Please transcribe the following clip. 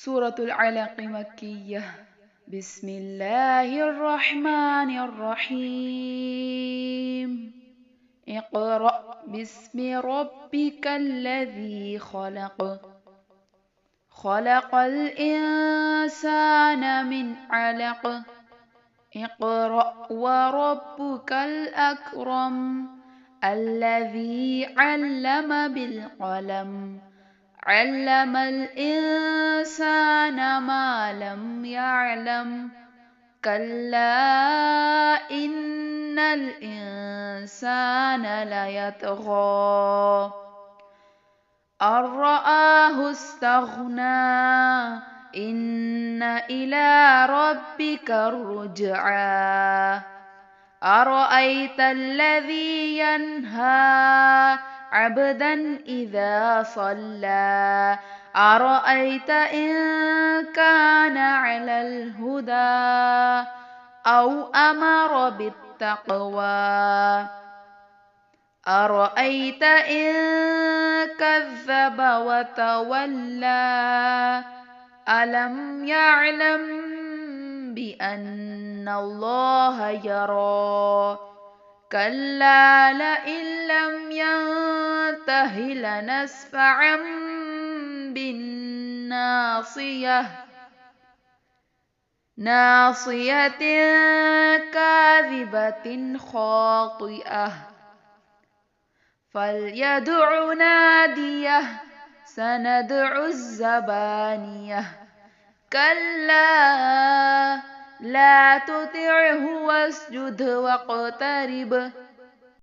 सूरतुल अलक़ मक्किय्यह। बिस्मिल्लाहिर्रहमानिर्रहीम। इक़रा बिस्मि रब्बिकल्लज़ी ख़लक़। ख़लक़ल इंसान मिन अलक़। इक़रा व रब्बुकल अकरम। अल्लज़ी अल्लम बिल क़लम। अल्लमल इंसान मा लम यअलम। कल्ला इन्नल इंसान लयतग़ा अर्रआहु इस्तग़ना। इन्न इला रब्बिकर रुजआ। अरअयतल्लज़ी यन्हा अब्दन इज़ा सल्ला। अरअयत इन कान अलल हुदा औ अमर बित्तक़वा। अरअयत इन कज़्ज़ब वतवल्ला। अलम यअलम बिअन्नल्लाह यरा। कल्ला लइन लम यंतह लनस्फ़अन बिन्नासियह। नासियतिन काज़िबतिन ख़ातिअह। फ़ल्यदउ नादियह। सनदउ ज़्ज़बानियह। कल्ला ला तुतिअहु वस्जुद वक़्तरिब।